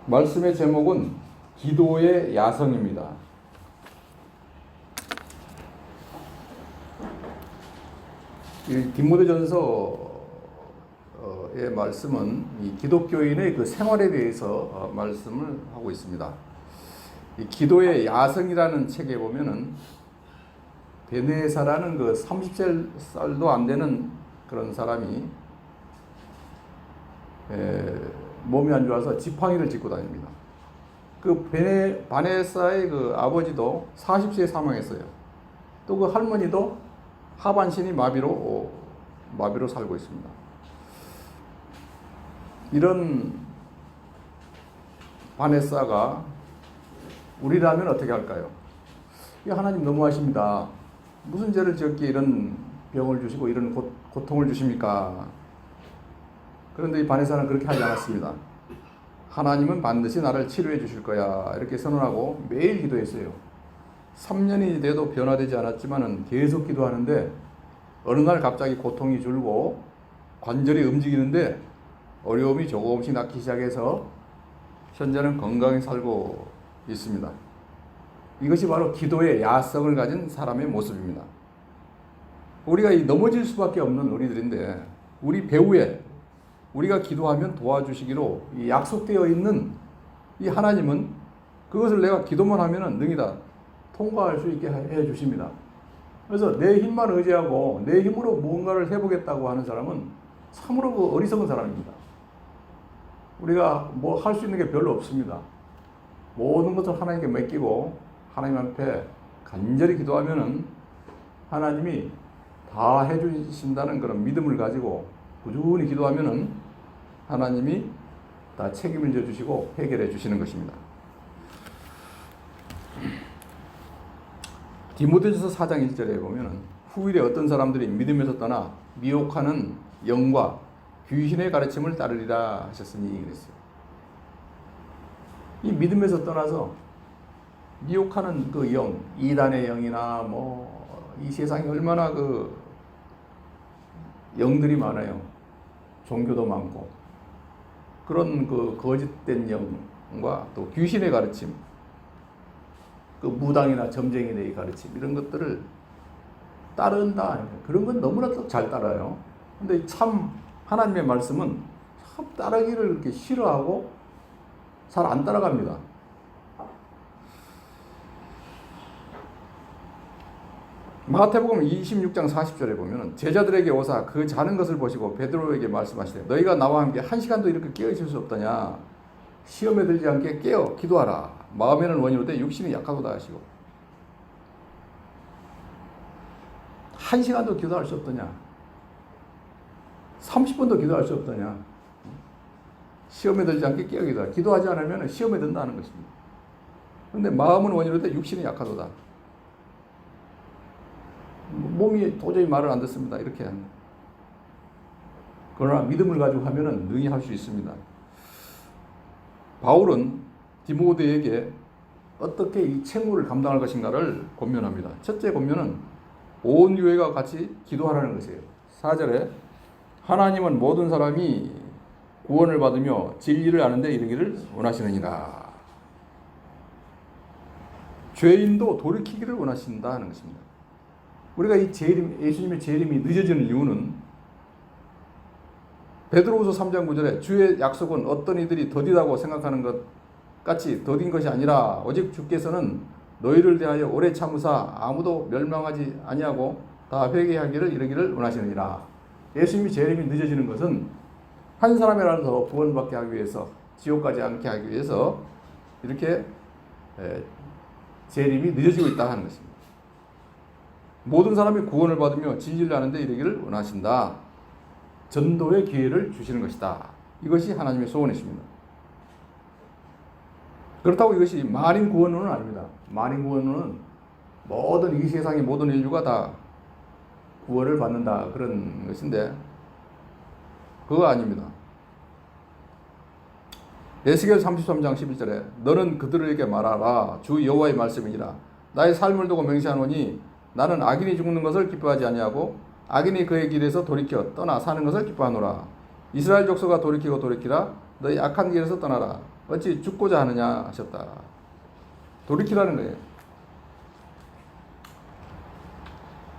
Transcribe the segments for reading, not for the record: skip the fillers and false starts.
말씀의 제목은 기도의 야성입니다. 이 디모데전서의 말씀은 이 기독교인의 그 생활에 대해서 말씀을 하고 있습니다. 이 기도의 야성이라는 책에 보면은 베네사라는 그 30살도 안 되는 그런 사람이 몸이 안 좋아서 지팡이를 짚고 다닙니다. 그 바네사의 그 아버지도 40세에 사망했어요. 또 그 할머니도 하반신이 마비로 살고 있습니다. 이런 바네사가 우리라면 어떻게 할까요? 하나님 너무하십니다. 무슨 죄를 지었기에 이런 병을 주시고 이런 고통을 주십니까? 그런데 이 바네사는 그렇게 하지 않았습니다. 하나님은 반드시 나를 치료해 주실 거야, 이렇게 선언하고 매일 기도했어요. 3년이 돼도 변화되지 않았지만은 계속 기도하는데 어느 날 갑자기 고통이 줄고 관절이 움직이는데 어려움이 조금씩 낫기 시작해서 현재는 건강히 살고 있습니다. 이것이 바로 기도의 야성을 가진 사람의 모습입니다. 우리가 넘어질 수밖에 없는 우리들인데 우리 배후에 우리가 기도하면 도와주시기로 약속되어 있는 이 하나님은 그것을 내가 기도만 하면 능히 다 통과할 수 있게 해 주십니다. 그래서 내 힘만 의지하고 내 힘으로 무언가를 해보겠다고 하는 사람은 참으로 그 어리석은 사람입니다. 우리가 뭐 할 수 있는 게 별로 없습니다. 모든 것을 하나님께 맡기고 하나님 앞에 간절히 기도하면은 하나님이 다 해주신다는 그런 믿음을 가지고 꾸준히 기도하면은 하나님이 다 책임을 져주시고 해결해 주시는 것입니다. 디모데전서 4장 1절에 보면은 후일에 어떤 사람들이 믿음에서 떠나 미혹하는 영과 귀신의 가르침을 따르리라 하셨으니 그랬어요. 이 믿음에서 떠나서 미혹하는 그 영, 이단의 영이나 뭐 이 세상에 얼마나 그 영들이 많아요. 종교도 많고 그런 그 거짓된 영과 또 귀신의 가르침, 그 무당이나 점쟁이의 가르침 이런 것들을 따른다. 그런 건 너무나 잘 따라요. 근데 참 하나님의 말씀은 참 따르기를 이렇게 싫어하고 잘 안 따라갑니다. 마태복음 26장 40절에 보면 제자들에게 오사 그 자는 것을 보시고 베드로에게 말씀하시되 너희가 나와 함께 한 시간도 이렇게 깨어 있을 수 없더냐. 시험에 들지 않게 깨어 기도하라. 마음에는 원이로되 육신이 약하도다 하시고 한 시간도 기도할 수 없더냐. 30분도 기도할 수 없더냐. 시험에 들지 않게 깨어 기도하라. 기도하지 않으면 시험에 든다는 것입니다. 그런데 마음은 원이로되 육신이 약하도다. 몸이 도저히 말을 안 듣습니다. 이렇게 합니다. 그러나 믿음을 가지고 하면은 능히 할 수 있습니다. 바울은 디모데에게 어떻게 이 책무를 감당할 것인가를 권면합니다. 첫째 권면은 온 교회가 같이 기도하라는 것이에요. 4절에 하나님은 모든 사람이 구원을 받으며 진리를 아는데 이르기를 원하시느니라. 죄인도 돌이키기를 원하신다 하는 것입니다. 우리가 이 예수님의 재림이 늦어지는 이유는 베드로후서 3장 9절에 주의 약속은 어떤 이들이 더디다고 생각하는 것 같이 더딘 것이 아니라 오직 주께서는 너희를 대하여 오래 참으사 아무도 멸망하지 아니하고 다 회개하기를 이르기를 원하시느니라. 예수님의 재림이 늦어지는 것은 한 사람이라도 구원받게 하기 위해서, 지옥 가지 않게 하기 위해서 이렇게 재림이 늦어지고 있다 하는 것입니다. 모든 사람이 구원을 받으며 진리를 아는데 이르기를 원하신다. 전도의 기회를 주시는 것이다. 이것이 하나님의 소원이십니다. 그렇다고 이것이 만인 구원론은 아닙니다. 만인 구원론은 모든 이 세상의 모든 인류가 다 구원을 받는다 그런 것인데 그거 아닙니다. 에스겔 33장 11절에 너는 그들에게 말하라. 주 여호와의 말씀이니라. 나의 삶을 두고 맹세하노니 나는 악인이 죽는 것을 기뻐하지 아니하고 악인이 그의 길에서 돌이켜 떠나 사는 것을 기뻐하노라. 이스라엘 족속아 돌이키고 돌이키라. 너희 악한 길에서 떠나라. 어찌 죽고자 하느냐 하셨다. 돌이키라는 거예요.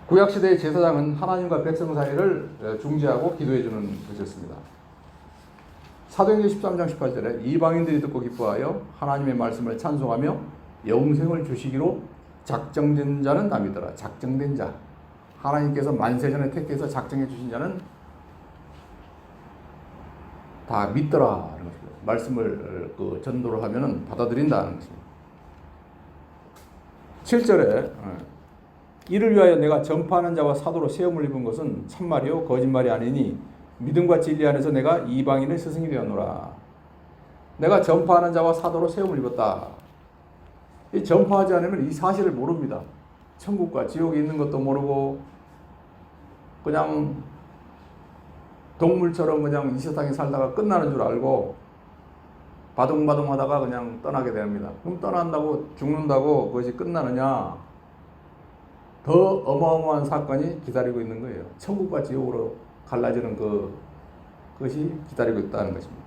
구약시대의 제사장은 하나님과 백성 사이를 중재하고 기도해 주는 것이었습니다. 사도행전 13장 18절에 이방인들이 듣고 기뻐하여 하나님의 말씀을 찬송하며 영생을 주시기로 작정된 자는 다 믿어라. 작정된 자. 하나님께서 만세전에 택해서 작정해 주신 자는 다 믿더라. 말씀을 전도를 하면은 받아들인다는 것입니다. 7절에 이를 위하여 내가 전파하는 자와 사도로 세움을 입은 것은 참말이요 거짓말이 아니니 믿음과 진리 안에서 내가 이방인의 스승이 되었노라. 내가 전파하는 자와 사도로 세움을 입었다. 이 전파하지 않으면 이 사실을 모릅니다. 천국과 지옥이 있는 것도 모르고 그냥 동물처럼 그냥 이 세상에 살다가 끝나는 줄 알고 바둥바둥 하다가 그냥 떠나게 됩니다. 그럼 떠난다고 죽는다고 그것이 끝나느냐? 더 어마어마한 사건이 기다리고 있는 거예요. 천국과 지옥으로 갈라지는 그것이 기다리고 있다는 것입니다.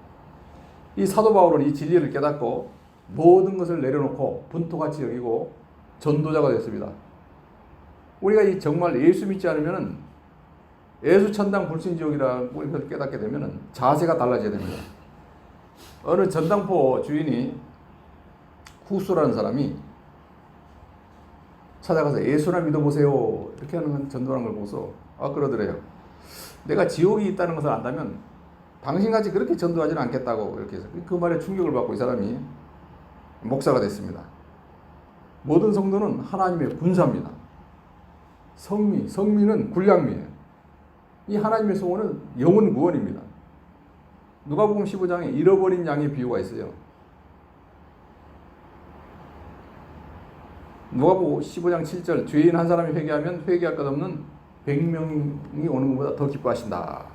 이 사도 바울은 이 진리를 깨닫고 모든 것을 내려놓고 분토같이 여기고 전도자가 됐습니다. 우리가 이 정말 예수 믿지 않으면 예수 천당 불신지옥이라고 이걸 깨닫게 되면 자세가 달라져야 됩니다. 어느 전당포 주인이 후수라는 사람이 찾아가서 예수나 믿어보세요 이렇게 하는 전도하는 걸 보고서 그러더래요. 내가 지옥이 있다는 것을 안다면 당신같이 그렇게 전도하지는 않겠다고 이렇게 해서 그 말에 충격을 받고 이 사람이 목사가 됐습니다. 모든 성도는 하나님의 군사입니다. 성미는 군량미예요. 이 하나님의 소원은 영혼 구원입니다. 누가복음 15장에 잃어버린 양의 비유가 있어요. 누가복음 15장 7절 죄인 한 사람이 회개하면 회개할 것 없는 100명이 오는 것보다 더 기뻐하신다.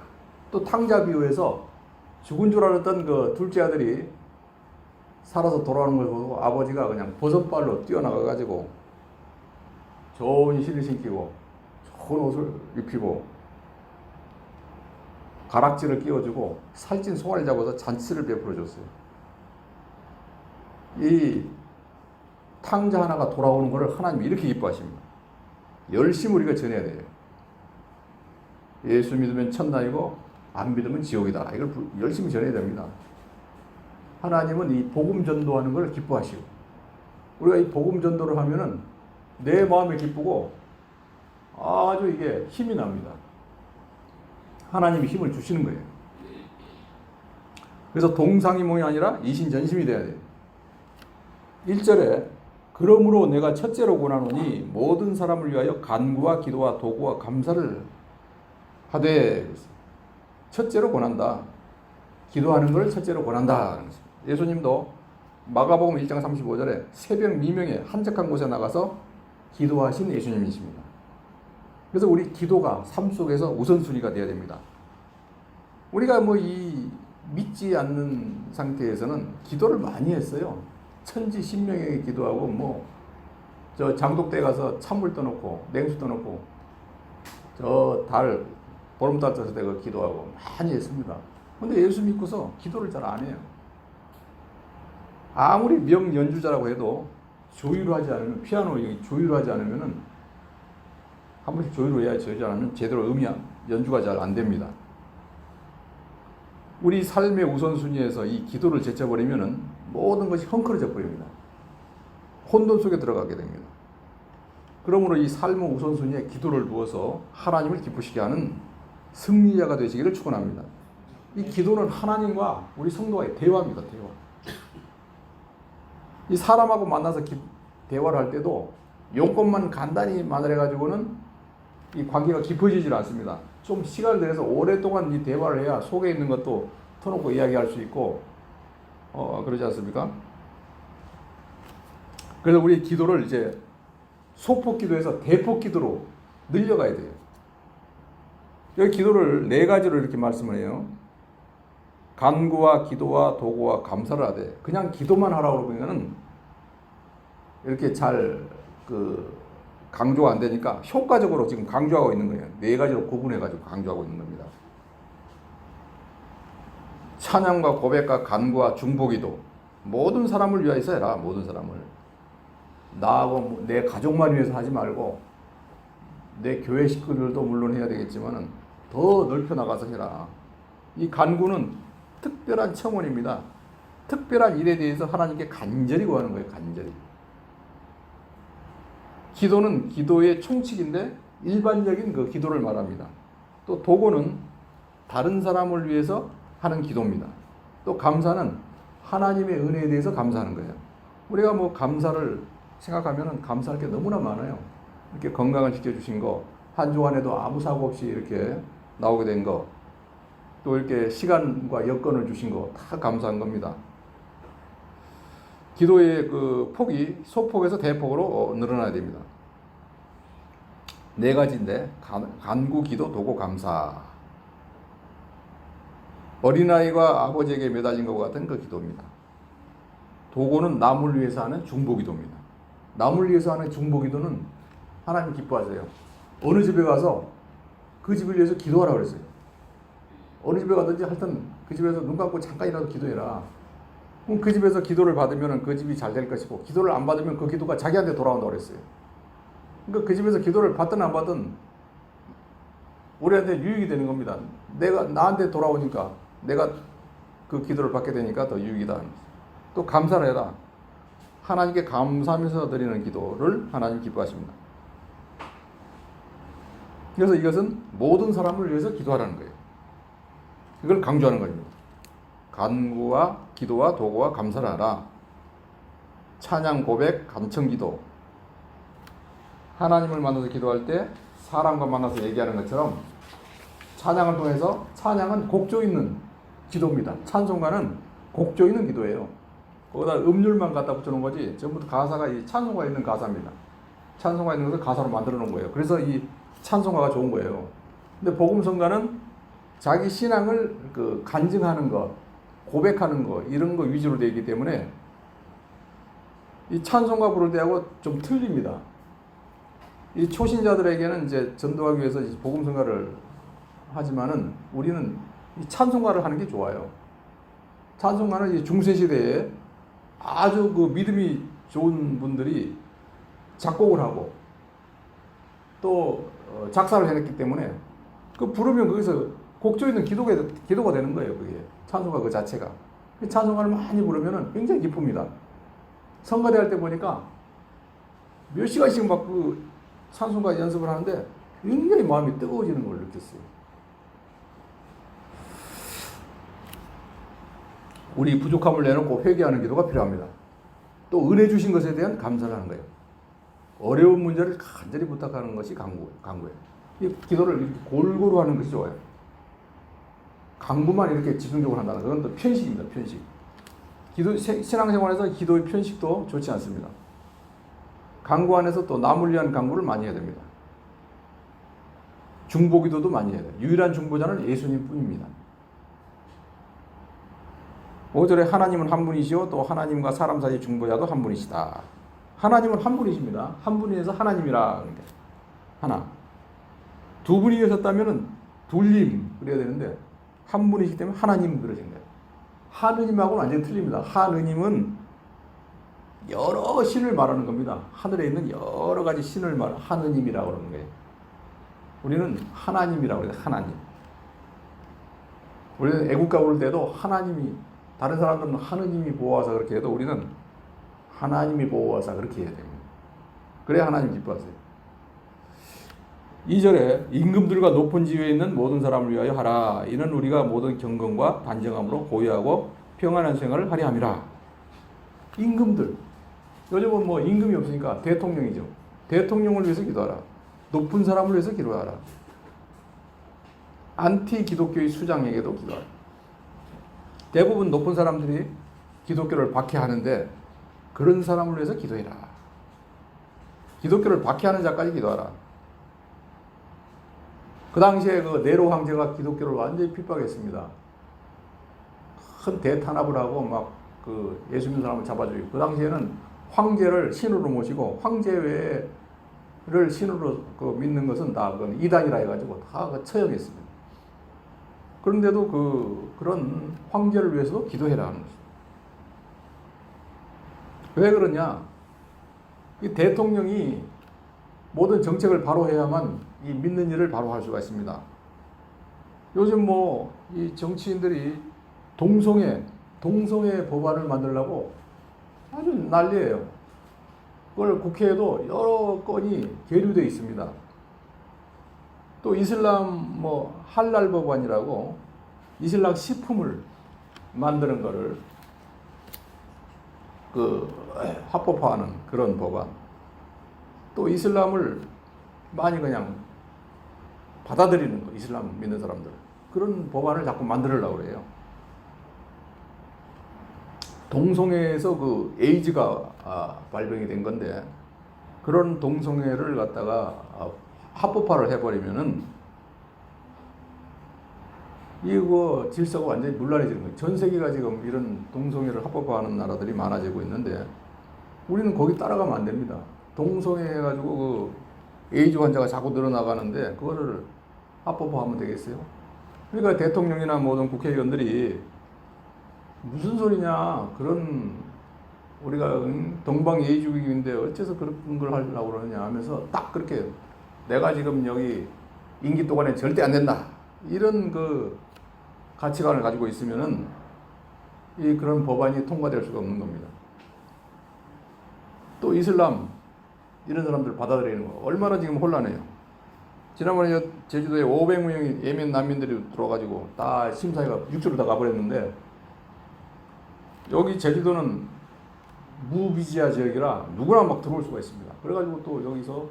또 탕자 비유에서 죽은 줄 알았던 그 둘째 아들이 살아서 돌아오는 걸 보고 아버지가 그냥 버선발로 뛰어나가가지고 좋은 실을 신기고 좋은 옷을 입히고 가락지를 끼워주고 살찐 송아리 잡아서 잔치를 베풀어줬어요. 이 탕자 하나가 돌아오는 것을 하나님이 이렇게 기뻐하십니다. 열심히 우리가 전해야 돼요. 예수 믿으면 천당이고 안 믿으면 지옥이다. 이걸 열심히 전해야 됩니다. 하나님은 이 복음 전도하는 걸 기뻐하시고 우리가 이 복음 전도를 하면은 내 마음이 기쁘고 아주 이게 힘이 납니다. 하나님이 힘을 주시는 거예요. 그래서 동상이몽이 아니라 이신전심이 돼야 돼요. 1절에 그러므로 내가 첫째로 권하노니 모든 사람을 위하여 간구와 기도와 도구와 감사를 하되 첫째로 권한다. 기도하는 걸 첫째로 권한다. 예수님도 마가복음 1장 35절에 새벽 미명에 한적한 곳에 나가서 기도하신 예수님이십니다. 그래서 우리 기도가 삶 속에서 우선순위가 되어야 됩니다. 우리가 이 믿지 않는 상태에서는 기도를 많이 했어요. 천지 신명에게 기도하고 저 장독대 가서 찬물 떠놓고 냉수 떠놓고 저 달 보름달 떴을 때 그 기도하고 많이 했습니다. 근데 예수 믿고서 기도를 잘 안 해요. 아무리 명연주자라고 해도 조율을 하지 않으면 피아노 조율을 하지 않으면은 한 번씩 조율을 해야 되지 않으면 제대로 연주가 잘 안 됩니다. 우리 삶의 우선순위에서 이 기도를 제쳐버리면은 모든 것이 헝클어져 버립니다. 혼돈 속에 들어가게 됩니다. 그러므로 이 삶의 우선순위에 기도를 두어서 하나님을 기쁘시게 하는 승리자가 되시기를 축원합니다. 이 기도는 하나님과 우리 성도와의 대화입니다. 대화. 이 사람하고 만나서 대화를 할 때도 용건만 간단히 말해가지고는 이 관계가 깊어지질 않습니다. 좀 시간을 들여서 오랫동안 이 대화를 해야 속에 있는 것도 터놓고 이야기할 수 있고 그러지 않습니까? 그래서 우리 기도를 이제 소폭 기도에서 대폭 기도로 늘려가야 돼요. 여기 기도를 4가지로 이렇게 말씀을 해요. 간구와 기도와 도구와 감사를 하되 그냥 기도만 하라고 그러면은 이렇게 잘 강조가 안 되니까 효과적으로 지금 강조하고 있는 거예요. 4가지로 구분해가지고 강조하고 있는 겁니다. 찬양과 고백과 간구와 중보기도 모든 사람을 위하여서 해라. 모든 사람을. 나하고 내 가족만 위해서 하지 말고 내 교회 식구들도 물론 해야 되겠지만은 더 넓혀 나가서 해라. 이 간구는 특별한 청원입니다. 특별한 일에 대해서 하나님께 간절히 구하는 거예요. 간절히. 기도는 기도의 총칙인데 일반적인 그 기도를 말합니다. 또 도고는 다른 사람을 위해서 하는 기도입니다. 또 감사는 하나님의 은혜에 대해서 감사하는 거예요. 우리가 뭐 감사를 생각하면 감사할 게 너무나 많아요. 이렇게 건강을 지켜주신 거, 한 주간에도 아무 사고 없이 이렇게 나오게 된 거, 또 이렇게 시간과 여건을 주신 거 다 감사한 겁니다. 기도의 그 폭이 소폭에서 대폭으로 늘어나야 됩니다. 네 가지인데 간구, 기도, 도고, 감사. 어린아이가 아버지에게 매달린 것과 같은 그 기도입니다. 도고는 남을 위해서 하는 중보기도입니다. 남을 위해서 하는 중보기도는 하나님 기뻐하세요. 어느 집에 가서 그 집을 위해서 기도하라고 그랬어요. 어느 집에 가든지 하여튼 그 집에서 눈 감고 잠깐이라도 기도해라. 그럼 그 집에서 기도를 받으면 그 집이 잘 될 것이고, 기도를 안 받으면 그 기도가 자기한테 돌아온다고 그랬어요. 그러니까 그 집에서 기도를 받든 안 받든 우리한테 유익이 되는 겁니다. 내가 나한테 돌아오니까 내가 그 기도를 받게 되니까 더 유익이다. 또 감사를 해라. 하나님께 감사하면서 드리는 기도를 하나님 기뻐하십니다. 그래서 이것은 모든 사람을 위해서 기도하라는 거예요. 이걸 강조하는 겁니다. 간구와 기도와 도구와 감사를 하라. 찬양, 고백, 간청기도. 하나님을 만나서 기도할 때 사람과 만나서 얘기하는 것처럼 찬양을 통해서, 찬양은 곡조 있는 기도입니다. 찬송가는 곡조 있는 기도예요. 거기다 음률만 갖다 붙여놓은 거지 전부 가사가 이 찬송가 있는 가사입니다. 찬송가 있는 것을 가사로 만들어 놓은 거예요. 그래서 이 찬송가가 좋은 거예요. 근데 복음성가는 자기 신앙을 그 간증하는 것, 고백하는 것, 이런 거 위주로 되어 있기 때문에 이 찬송가 부를 때하고 좀 틀립니다. 이 초신자들에게는 이제 전도하기 위해서 복음성가를 하지만은 우리는 이 찬송가를 하는 게 좋아요. 찬송가는 이 중세시대에 아주 그 믿음이 좋은 분들이 작곡을 하고 또 작사를 해냈기 때문에 그 부르면 거기서 곡조 있는 기도가 되는 거예요. 그게 찬송가 그 자체가. 찬송가를 많이 부르면은 굉장히 기쁩니다. 성가대 할 때 보니까 몇 시간씩 막 그 찬송가 연습을 하는데 굉장히 마음이 뜨거워지는 걸 느꼈어요. 우리 부족함을 내놓고 회개하는 기도가 필요합니다. 또 은혜 주신 것에 대한 감사를 하는 거예요. 어려운 문제를 간절히 부탁하는 것이 간구예요. 이 기도를 이렇게 골고루 하는 것이 좋아요. 간구만 이렇게 집중적으로 한다는 그건 또 편식입니다. 편식. 신앙생활에서 기도의 편식도 좋지 않습니다. 간구 안에서 또 남을 위한 간구를 많이 해야 됩니다. 중보기도도 많이 해야 돼요. 유일한 중보자는 예수님 뿐입니다. 5절에 하나님은 한 분이시요 또 하나님과 사람 사이 중보자도 한 분이시다. 하나님은 한 분이십니다. 한 분이어서 하나님이라. 하나. 두 분이 계셨다면 둘님 그래야 되는데 한 분이시기 때문에 하나님 그러신 거예요. 하느님하고는 완전히 틀립니다. 하느님은 여러 신을 말하는 겁니다. 하늘에 있는 여러 가지 신을 하느님이라고 그러는 거예요. 우리는 하나님이라고 해요. 하나님. 우리는 애국가 부를 때도 하나님이, 다른 사람들은 하느님이 보호하사 그렇게 해도 우리는 하나님이 보호하사 그렇게 해야 됩니다. 그래야 하나님 기뻐하세요. 2절에 임금들과 높은 지위에 있는 모든 사람을 위하여 하라. 이는 우리가 모든 경건과 단정함으로 고요하고 평안한 생활을 하려 함이라. 임금들. 요즘은 뭐 임금이 없으니까 대통령이죠. 대통령을 위해서 기도하라. 높은 사람을 위해서 기도하라. 안티 기독교의 수장에게도 기도하라. 대부분 높은 사람들이 기독교를 박해하는데 그런 사람을 위해서 기도해라. 기독교를 박해하는 자까지 기도하라. 그 당시에 그 네로 황제가 기독교를 완전히 핍박했습니다. 큰 대탄압을 하고 막 그 예수 믿는 사람을 잡아주고, 그 당시에는 황제를 신으로 모시고 황제 외를 신으로 그 믿는 것은 다 그건 이단이라 해가지고 다 처형했습니다. 그런데도 그런 황제를 위해서도 기도해라 하는 것입니다. 왜 그러냐? 이 대통령이 모든 정책을 바로 해야만 이 믿는 일을 바로 할 수가 있습니다. 요즘 뭐 이 정치인들이 동성애 법안을 만들려고 아주 난리예요. 그걸 국회에도 여러 건이 계류되어 있습니다. 또 이슬람 뭐 할랄 법안이라고 이슬람 식품을 만드는 거를 합법화하는 그런 법안. 또 이슬람을 많이 그냥 받아들이는 거, 이슬람 믿는 사람들. 그런 법안을 자꾸 만들려고 그래요. 동성애에서 그 에이즈가 발병이 된 건데, 그런 동성애를 갖다가 합법화를 해버리면은 이거 질서가 완전히 문란해지는 거예요. 전 세계가 지금 이런 동성애를 합법화하는 나라들이 많아지고 있는데, 우리는 거기 따라가면 안 됩니다. 동성애 해가지고 그 에이즈 환자가 자꾸 늘어나가는데 그거를 합법화하면 되겠어요? 그러니까 대통령이나 모든 국회의원들이 무슨 소리냐, 그런 우리가 동방예의주의인데 어째서 그런 걸 하려고 그러느냐 하면서 딱 그렇게 내가 지금 여기 임기 동안에 절대 안 된다, 이런 그 가치관을 가지고 있으면은 그런 법안이 통과될 수가 없는 겁니다. 또 이슬람 이런 사람들 받아들이는 거 얼마나 지금 혼란해요. 지난번에 제주도에 500명의 예멘 난민들이 들어와가지고 다 심사위가 육지로 다 가버렸는데, 여기 제주도는 무비자 지역이라 누구나 막 들어올 수가 있습니다. 그래가지고 또 여기서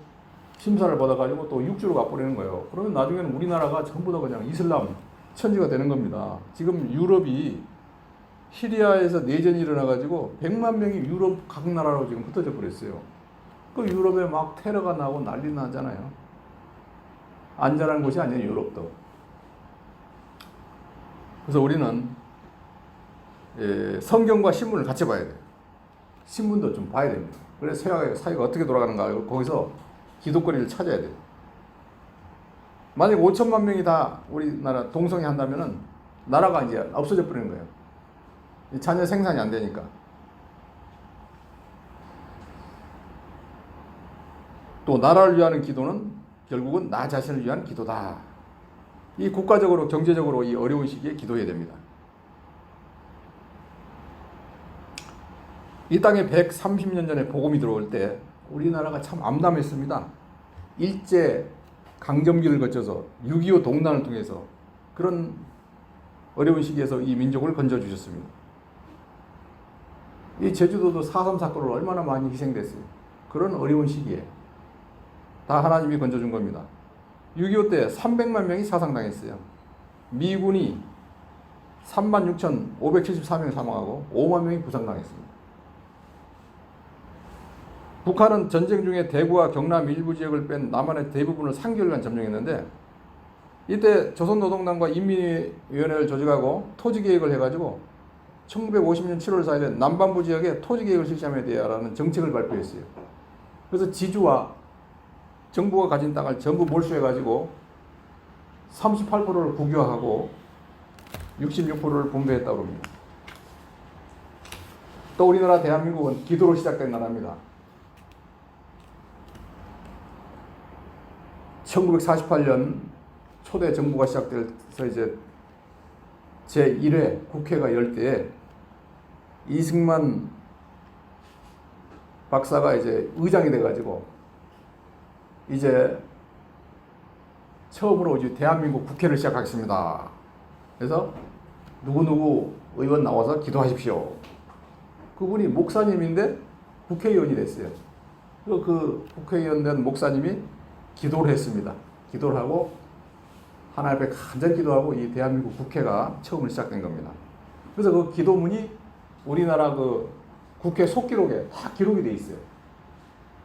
심사를 받아가지고 또 육지로 가버리는 거예요. 그러면 나중에는 우리나라가 전부 다 그냥 이슬람 천지가 되는 겁니다. 지금 유럽이 시리아에서 내전이 일어나가지고 100만 명이 유럽 각 나라로 지금 흩어져 버렸어요. 그 유럽에 막 테러가 나고 난리 나잖아요. 안전한 곳이 아니에요, 유럽도. 그래서 우리는 성경과 신문을 같이 봐야 돼요. 신문도 좀 봐야 됩니다. 그래서 사회가 어떻게 돌아가는가, 거기서 기독거리를 찾아야 돼요. 만약 5천만 명이 다 우리나라 동성애 한다면은 나라가 이제 없어져 버리는 거예요. 자녀 생산이 안 되니까. 또 나라를 위하는 기도는 결국은 나 자신을 위한 기도다. 이 국가적으로 경제적으로 이 어려운 시기에 기도해야 됩니다. 이 땅에 130년 전에 복음이 들어올 때 우리나라가 참 암담했습니다. 일제 강점기를 거쳐서 6.25 동란을 통해서 그런 어려운 시기에서 이 민족을 건져주셨습니다. 이 제주도도 4.3 사건으로 얼마나 많이 희생됐어요. 그런 어려운 시기에 다 하나님이 건져준 겁니다. 6.25 때 300만 명이 사상당했어요. 미군이 36,574명 사망하고 5만 명이 부상당했습니다. 북한은 전쟁 중에 대구와 경남 일부 지역을 뺀 남한의 대부분을 3개월간 점령했는데, 이때 조선노동당과 인민위원회를 조직하고 토지계획을 해가지고 1950년 7월 4일에 남반부 지역에 토지계획을 실시하면 돼야라는 정책을 발표했어요. 그래서 지주와 정부가 가진 땅을 전부 몰수해가지고 38%를 국유화하고 66%를 분배했다고 합니다. 또 우리나라 대한민국은 기도로 시작된 나라입니다. 1948년 초대 정부가 시작돼서 이제 제1회 국회가 열 때에 이승만 박사가 이제 의장이 돼가지고 이제 처음으로 이제 대한민국 국회를 시작하겠습니다. 그래서 누구누구 의원 나와서 기도하십시오. 그분이 목사님인데 국회의원이 됐어요. 그 국회의원 된 목사님이 기도를 했습니다. 기도를 하고 하나님 앞에 간절히 기도하고 이 대한민국 국회가 처음으로 시작된 겁니다. 그래서 그 기도문이 우리나라 그 국회 속기록에 다 기록이 돼 있어요.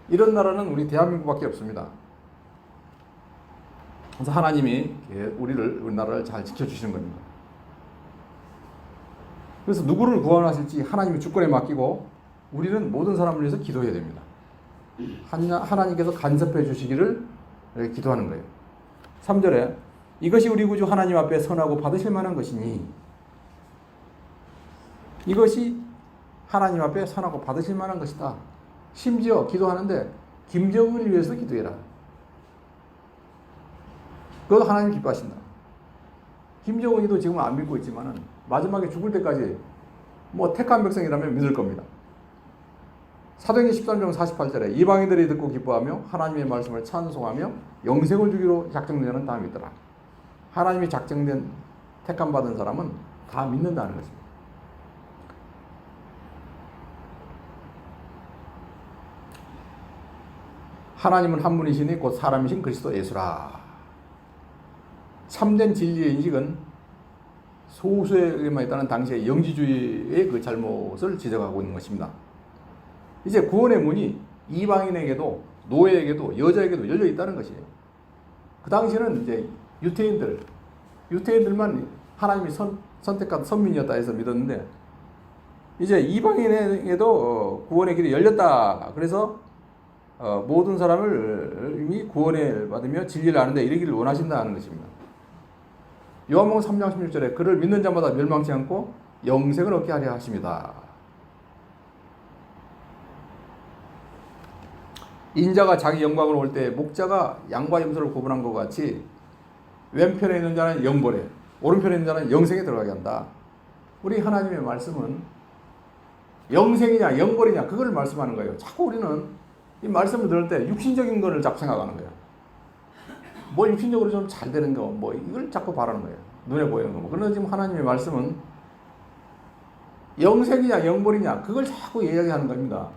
이런 나라는 우리 대한민국밖에 없습니다. 그래서 하나님이 우리나라를 잘 지켜주시는 겁니다. 그래서 누구를 구원하실지 하나님의 주권에 맡기고 우리는 모든 사람을 위해서 기도해야 됩니다. 하나님께서 간섭해 주시기를 기도하는 거예요. 3절에 이것이 우리 구주 하나님 앞에 선하고 받으실 만한 것이니, 이것이 하나님 앞에 선하고 받으실 만한 것이다. 심지어 기도하는데 김정은을 위해서 기도해라. 그것도 하나님 기뻐하신다. 김정은이도 지금 안 믿고 있지만은 마지막에 죽을 때까지 뭐 택한 백성이라면 믿을 겁니다. 사도행전 13장 48절에 이방인들이 듣고 기뻐하며 하나님의 말씀을 찬송하며 영생을 주기로 작정된 자는 다 믿더라. 하나님이 작정된 택함 받은 사람은 다 믿는다는 것입니다. 하나님은 한 분이시니 곧 사람이신 그리스도 예수라. 참된 진리의 인식은 소수에게만 있다는 당시의 영지주의의 그 잘못을 지적하고 있는 것입니다. 이제 구원의 문이 이방인에게도 노예에게도 여자에게도 열려 있다는 것이에요. 그 당시에는 이제 유태인들만 하나님이 선택한 선민이었다 해서 믿었는데 이제 이방인에게도 구원의 길이 열렸다. 그래서 모든 사람을 이미 구원을 받으며 진리를 아는데 이르기를 원하신다는 것입니다. 요한복음 3장 16절에 그를 믿는 자마다 멸망치 않고 영생을 얻게 하려 하십니다. 인자가 자기 영광으로 올 때 목자가 양과 염소를 구분한 것 같이 왼편에 있는 자는 영벌에 오른편에 있는 자는 영생에 들어가게 한다. 우리 하나님의 말씀은 영생이냐 영벌이냐 그걸 말씀하는 거예요. 자꾸 우리는 이 말씀을 들을 때 육신적인 거를 자꾸 생각하는 거예요. 뭐 육신적으로 좀 잘 되는 거 뭐 이걸 자꾸 바라는 거예요. 눈에 보이는 거. 그러나 지금 하나님의 말씀은 영생이냐 영벌이냐 그걸 자꾸 이야기하는 겁니다.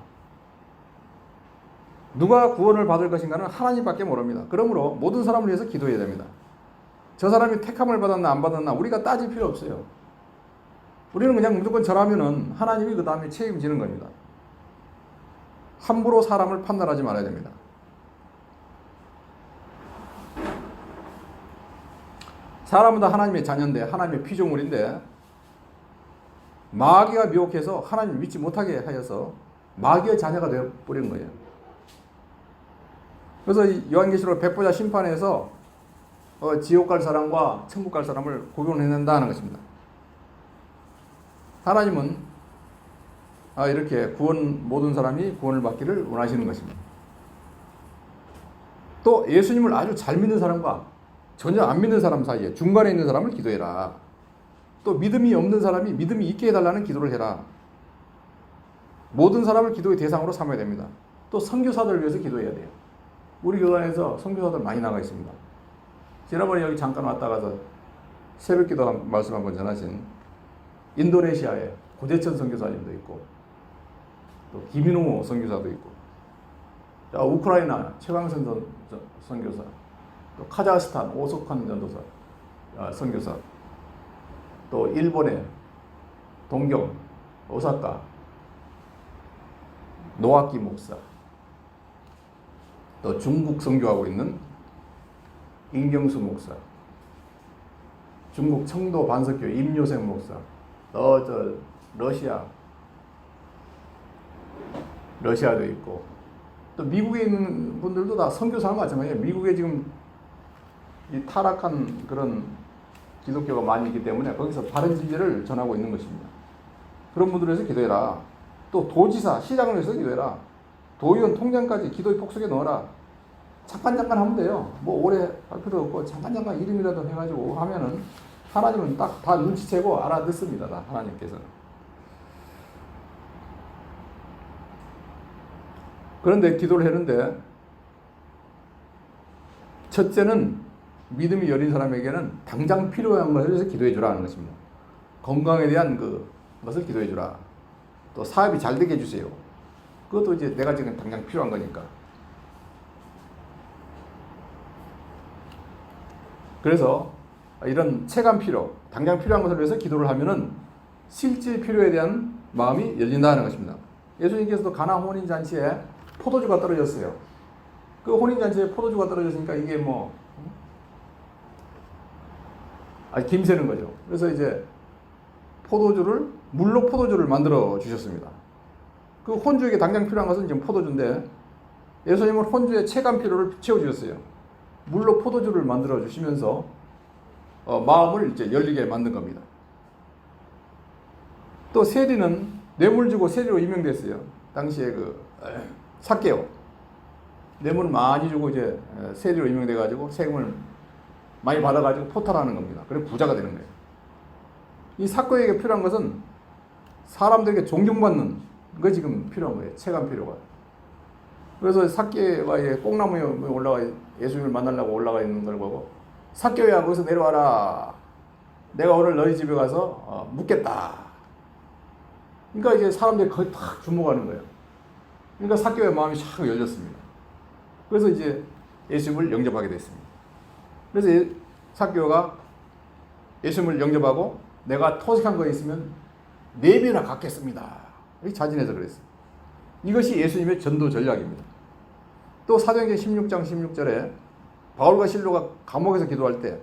누가 구원을 받을 것인가는 하나님밖에 모릅니다. 그러므로 모든 사람을 위해서 기도해야 됩니다. 저 사람이 택함을 받았나 안 받았나 우리가 따질 필요 없어요. 우리는 그냥 무조건 절하면은 하나님이 그 다음에 책임지는 겁니다. 함부로 사람을 판단하지 말아야 됩니다. 사람은 다 하나님의 자녀인데 하나님의 피조물인데 마귀가 미혹해서 하나님을 믿지 못하게 하여서 마귀의 자녀가 되어버린 거예요. 그래서 요한계시록 백보자 심판에서 지옥 갈 사람과 천국 갈 사람을 구분해낸다는 것입니다. 하나님은 이렇게 모든 사람이 구원을 받기를 원하시는 것입니다. 또 예수님을 아주 잘 믿는 사람과 전혀 안 믿는 사람 사이에 중간에 있는 사람을 기도해라. 또 믿음이 없는 사람이 믿음이 있게 해달라는 기도를 해라. 모든 사람을 기도의 대상으로 삼아야 됩니다. 또 선교사들을 위해서 기도해야 돼요. 우리 교단에서 선교사들 많이 나가 있습니다. 지난번에 여기 잠깐 왔다 가서 새벽기도 말씀 한번 전하신 인도네시아의 고재천 선교사님도 있고 또 김인호 선교사도 있고 우크라이나 최강선 선교사 또 카자흐스탄 오석환 전도사 선교사 또 일본의 동경 오사카 노아키 목사 또 중국 선교하고 있는 임경수 목사, 중국 청도 반석교회 임요생 목사, 러시아도 있고 또 미국에 있는 분들도 다 선교사와 마찬가지예요. 미국에 지금 이 타락한 그런 기독교가 많이 있기 때문에 거기서 바른 진리를 전하고 있는 것입니다. 그런 분들을 위해서 기도해라. 또 도지사, 시장을 위해서 기도해라. 도의원 통장까지 기도의 폭속에 넣어라. 잠깐 하면 돼요. 뭐 오래 할 필요 없고 잠깐 이름이라도 해가지고 하면은 하나님은 딱 다 눈치채고 알아듣습니다. 다 하나님께서는. 그런데 기도를 했는데 첫째는 믿음이 여린 사람에게는 당장 필요한 것을 위해서 기도해 주라는 것입니다. 건강에 대한 것을 기도해 주라. 또 사업이 잘 되게 해주세요. 그것도 이제 내가 지금 당장 필요한 거니까. 그래서 이런 체감 필요, 당장 필요한 것을 위해서 기도를 하면은 실제 필요에 대한 마음이 열린다는 것입니다. 예수님께서도 가나 혼인잔치에 포도주가 떨어졌어요. 그 혼인잔치에 포도주가 떨어졌으니까 이게 김새는 거죠. 그래서 이제 물로 포도주를 만들어 주셨습니다. 그 혼주에게 당장 필요한 것은 지금 포도주인데 예수님은 혼주의 체감 필요를 채워주셨어요. 물로 포도주를 만들어 주시면서 마음을 이제 열리게 만든 겁니다. 또 세리는 뇌물 주고 세리로 임명됐어요. 당시에 그 삭개오 뇌물을 많이 주고 이제 세리로 임명돼가지고 세금을 많이 받아가지고 포탈하는 겁니다. 그리고 부자가 되는 거예요. 이 삭개오에게 필요한 것은 사람들에게 존경받는 거 지금 필요한 거예요. 체감 필요가. 그래서 삭개오가 뽕나무에 올라가 예수님을 만나려고 올라가 있는 걸 보고 삭개오야 거기서 내려와라. 내가 오늘 너희 집에 가서 묻겠다. 그러니까 이제 사람들이 거의 탁 주목하는 거예요. 그러니까 삭개오의 마음이 샥 열렸습니다. 그래서 이제 예수님을 영접하게 됐습니다. 그래서 삭개오가 예수님을 영접하고 내가 토색한 거 있으면 4배나 갚겠습니다. 이렇게 자진해서 그랬어요. 이것이 예수님의 전도 전략입니다. 또 사도행전 16장 16절에 바울과 실로가 감옥에서 기도할 때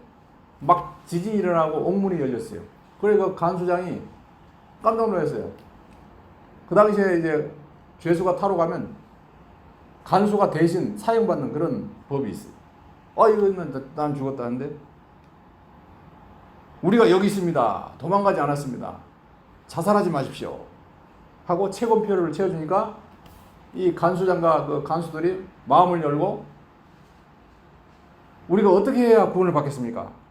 막 지진이 일어나고 옥문이 열렸어요. 그래서 그 간수장이 깜짝 놀랐어요. 그 당시에 이제 죄수가 타러 가면 간수가 대신 사형받는 그런 법이 있어요. 이거는 난 죽었다는데 우리가 여기 있습니다. 도망가지 않았습니다. 자살하지 마십시오. 하고 채권표를 채워주니까 이 간수장과 그 간수들이 마음을 열고 우리가 어떻게 해야 구원을 받겠습니까?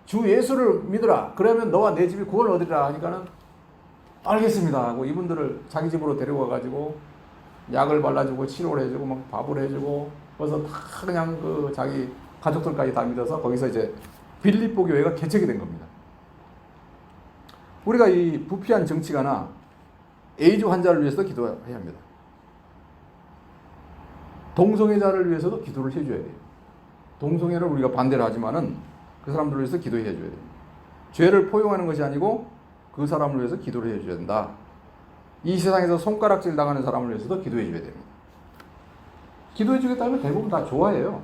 주 예수를 믿으라. 그러면 너와 내 집이 구원을 얻으리라 하니까는 알겠습니다 하고 이분들을 자기 집으로 데려가 가지고 약을 발라주고 치료를 해주고 막 밥을 해주고 그래서 다 그냥 그 자기 가족들까지 다 믿어서 거기서 이제 빌립보 교회가 개척이 된 겁니다. 우리가 이 부패한 정치가나 에이즈 환자를 위해서도 기도해야 합니다. 동성애자를 위해서도 기도를 해줘야 돼요. 동성애를 우리가 반대를 하지만은 그 사람들을 위해서 기도해 줘야 돼요. 죄를 포용하는 것이 아니고 그 사람을 위해서 기도를 해줘야 된다. 이 세상에서 손가락질 당하는 사람을 위해서도 기도해 줘야 됩니다. 기도해 주겠다면 대부분 다 좋아해요.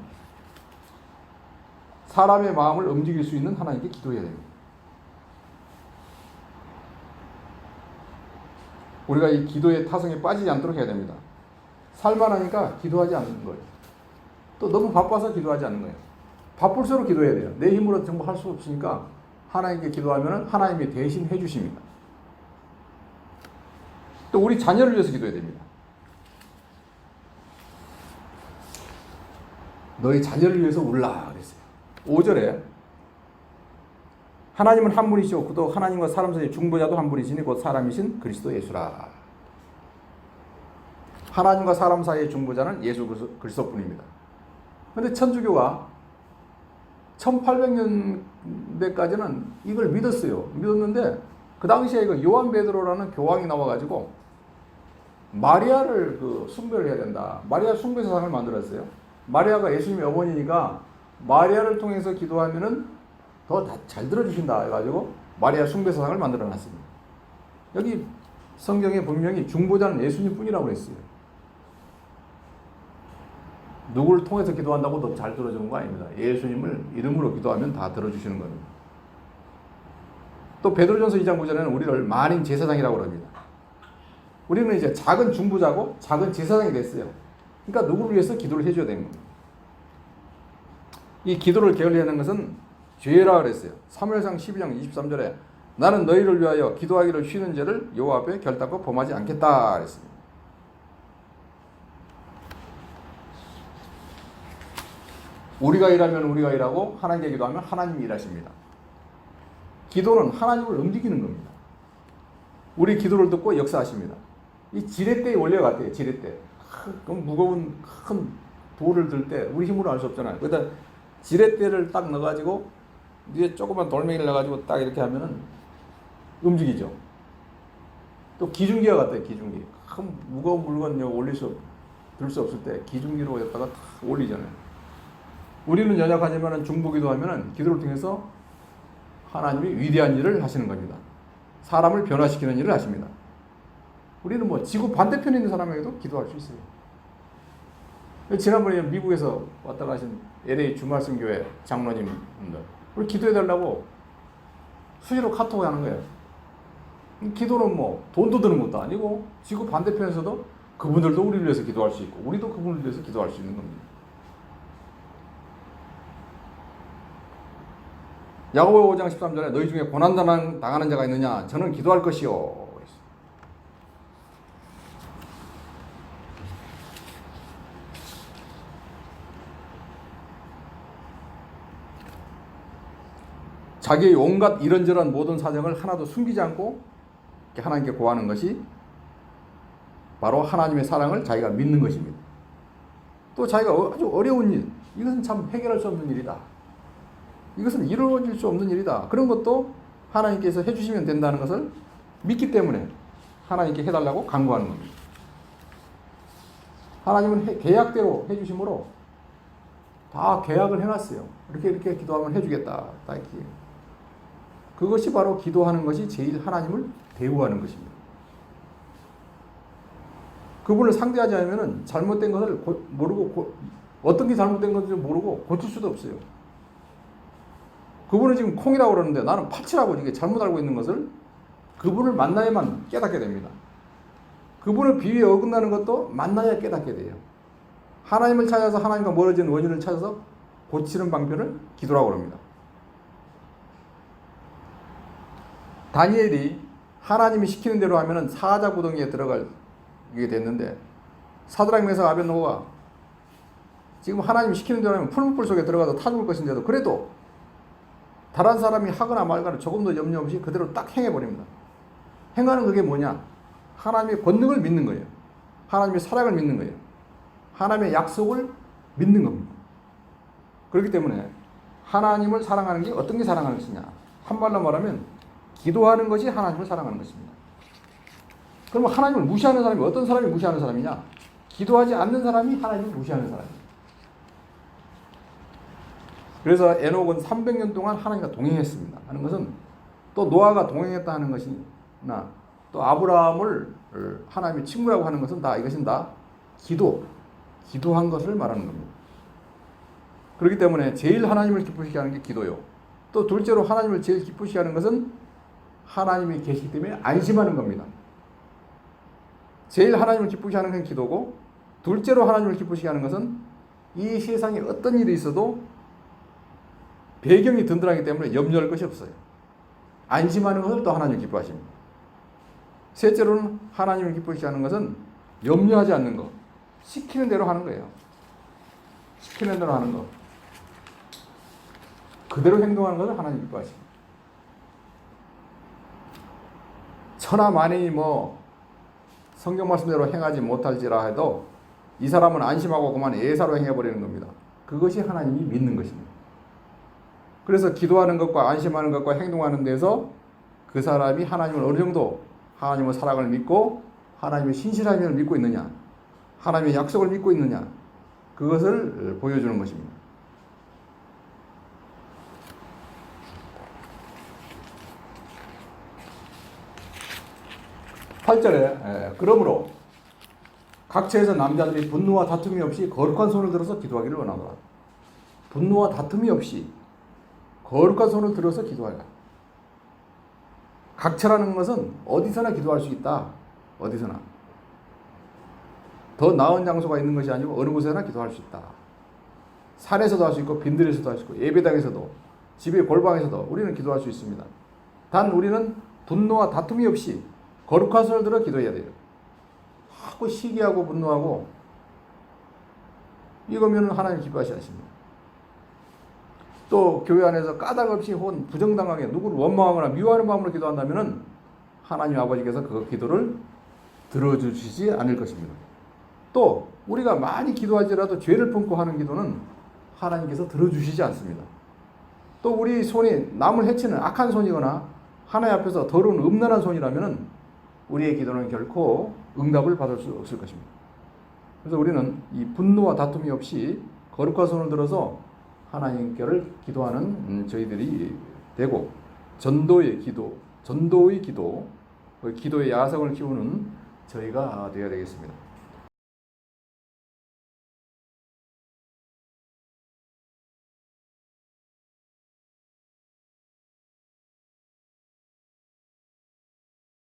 사람의 마음을 움직일 수 있는 하나님께 기도해야 됩니다. 우리가 이 기도의 타성에 빠지지 않도록 해야 됩니다. 살만하니까 기도하지 않는 거예요. 또 너무 바빠서 기도하지 않는 거예요. 바쁠수록 기도해야 돼요. 내 힘으로 정말 할 수 없으니까 하나님께 기도하면 하나님이 대신 해주십니다. 또 우리 자녀를 위해서 기도해야 됩니다. 너희 자녀를 위해서 울라 그랬어요. 5절에 하나님은 한 분이시오. 또 하나님과 사람 사이의 중보자도 한 분이시니 곧 사람이신 그리스도 예수라. 하나님과 사람 사이의 중보자는 예수 그리스도뿐입니다. 그런데 천주교가 1800년대까지는 이걸 믿었어요. 믿었는데 그 당시에 그 요한 베드로라는 교황이 나와가지고 마리아를 숭배를 해야 된다. 마리아 숭배 사상을 만들었어요. 마리아가 예수님의 어머니니까 마리아를 통해서 기도하면은 더 잘 들어주신다 해가지고 마리아 숭배 사상을 만들어놨습니다. 여기 성경에 분명히 중보자는 예수님뿐이라고 했어요. 누구를 통해서 기도한다고 더 잘 들어주는 거 아닙니다. 예수님을 이름으로 기도하면 다 들어주시는 겁니다. 또 베드로전서 2장 9절에는 우리를 만인 제사장이라고 합니다. 우리는 이제 작은 중보자고 작은 제사장이 됐어요. 그러니까 누구를 위해서 기도를 해줘야 되는 겁니다. 이 기도를 게을리하는 것은 죄라 그랬어요. 사무엘상 12장 23절에 나는 너희를 위하여 기도하기를 쉬는 죄를 여호와 앞에 결단코 범하지 않겠다 그랬습니다. 우리가 일하면 우리가 일하고 하나님께 기도하면 하나님이 일하십니다. 기도는 하나님을 움직이는 겁니다. 우리 기도를 듣고 역사하십니다. 이 지렛대의 원리와 같아요. 지렛대. 무거운 큰 돌을 들 때 우리 힘으로 할 수 없잖아요. 그러다 지렛대를 딱 넣어가지고 위에 조그만 돌멩이를 넣어가지고 딱 이렇게 하면은 움직이죠. 또 기중기와 같아요. 기중기. 큰 무거운 물건 올릴 수 들 수 없을 때 기중기로 여기다가 탁 올리잖아요. 우리는 연약하지만 중보기도 하면은 기도를 통해서 하나님이 위대한 일을 하시는 겁니다. 사람을 변화시키는 일을 하십니다. 우리는 뭐 지구 반대편에 있는 사람에게도 기도할 수 있어요. 지난번에 미국에서 왔다 가신 LA 주말씀 교회 장로님들 우리 기도해달라고 수시로 카톡을 하는 거예요. 기도는 뭐 돈도 드는 것도 아니고 지구 반대편에서도 그분들도 우리를 위해서 기도할 수 있고 우리도 그분을 위해서 기도할 수 있는 겁니다. 야고보 5장 13절에 너희 중에 고난당하는 자가 있느냐? 저는 기도할 것이요. 자기의 온갖 이런저런 모든 사정을 하나도 숨기지 않고 하나님께 고하는 것이 바로 하나님의 사랑을 자기가 믿는 것입니다. 또 자기가 아주 어려운 일, 이것은 참 해결할 수 없는 일이다. 이것은 이루어질 수 없는 일이다. 그런 것도 하나님께서 해주시면 된다는 것을 믿기 때문에 하나님께 해달라고 간구하는 겁니다. 하나님은 계약대로 해주심으로 다 계약을 해놨어요. 이렇게 기도하면 해주겠다. 다 이렇게. 그것이 바로 기도하는 것이 제일 하나님을 대우하는 것입니다. 그분을 상대하지 않으면 잘못된 것을 모르고 어떤 게 잘못된 건지 모르고 고칠 수도 없어요. 그분은 지금 콩이라고 그러는데 나는 파치라고 이게 잘못 알고 있는 것을 그분을 만나야만 깨닫게 됩니다. 그분의 비유에 어긋나는 것도 만나야 깨닫게 돼요. 하나님을 찾아서 하나님과 멀어진 원인을 찾아서 고치는 방편을 기도라고 합니다. 다니엘이 하나님이 시키는 대로 하면은 사자 구덩이에 들어가게 됐는데 사드락 메삭 아벳노고가 지금 하나님이 시키는 대로 하면 풀무불 속에 들어가서 타 죽을 것인데도 그래도 다른 사람이 하거나 말거나 조금도 염려 없이 그대로 딱 행해버립니다. 행하는 그게 뭐냐? 하나님의 권능을 믿는 거예요. 하나님의 사랑을 믿는 거예요. 하나님의 약속을 믿는 겁니다. 그렇기 때문에 하나님을 사랑하는 게 어떤 게 사랑하는 것이냐? 한말로 말하면 기도하는 것이 하나님을 사랑하는 것입니다. 그러면 하나님을 무시하는 사람이 어떤 사람이 무시하는 사람이냐? 기도하지 않는 사람이 하나님을 무시하는 사람이에요. 그래서 에녹은 300년 동안 하나님과 동행했습니다. 하는 것은 또 노아가 동행했다 하는 것이나 또 아브라함을 하나님의 친구라고 하는 것은 다 이것은 다 기도한 것을 말하는 겁니다. 그렇기 때문에 제일 하나님을 기쁘시게 하는 게 기도요. 또 둘째로 하나님을 제일 기쁘시게 하는 것은 하나님이 계시기 때문에 안심하는 겁니다. 제일 하나님을 기쁘시게 하는 건 기도고 둘째로 하나님을 기쁘시게 하는 것은 이 세상에 어떤 일이 있어도 배경이 든든하기 때문에 염려할 것이 없어요. 안심하는 것을 또 하나님 기뻐하십니다. 셋째로는 하나님을 기쁘시게 하는 것은 염려하지 않는 것. 시키는 대로 하는 거예요. 시키는 대로 하는 것. 그대로 행동하는 것을 하나님 기뻐하십니다. 천하 만인이 성경 말씀대로 행하지 못할지라 해도 이 사람은 안심하고 그만 예사로 행해버리는 겁니다. 그것이 하나님이 믿는 것입니다. 그래서 기도하는 것과 안심하는 것과 행동하는 데서 그 사람이 하나님을 어느 정도 하나님의 사랑을 믿고 하나님의 신실함을 믿고 있느냐, 하나님의 약속을 믿고 있느냐, 그것을 보여주는 것입니다. (8절에) 그러므로 각처에서 남자들이 분노와 다툼이 없이 거룩한 손을 들어서 기도하기를 원하노라. 분노와 다툼이 없이 거룩한 손을 들어서 기도하라. 각처라는 것은 어디서나 기도할 수 있다. 어디서나. 더 나은 장소가 있는 것이 아니고 어느 곳에나 기도할 수 있다. 산에서도 할 수 있고 빈들에서도 할 수 있고 예배당에서도 집의 골방에서도 우리는 기도할 수 있습니다. 단 우리는 분노와 다툼이 없이 거룩한 손을 들어 기도해야 돼요. 자꾸 시기하고 분노하고 이거면 하나님 기뻐하시지 않습니다. 또 교회 안에서 까닭 없이 혹은 부정당하게 누구를 원망하거나 미워하는 마음으로 기도한다면 하나님 아버지께서 그 기도를 들어주시지 않을 것입니다. 또 우리가 많이 기도하지라도 죄를 품고 하는 기도는 하나님께서 들어주시지 않습니다. 또 우리 손이 남을 해치는 악한 손이거나 하나님 앞에서 더러운 음란한 손이라면 우리의 기도는 결코 응답을 받을 수 없을 것입니다. 그래서 우리는 이 분노와 다툼이 없이 거룩한 손을 들어서 하나님께를 기도하는 저희들이 되고 전도의 기도, 기도의 야성을 키우는 저희가 되어야 되겠습니다.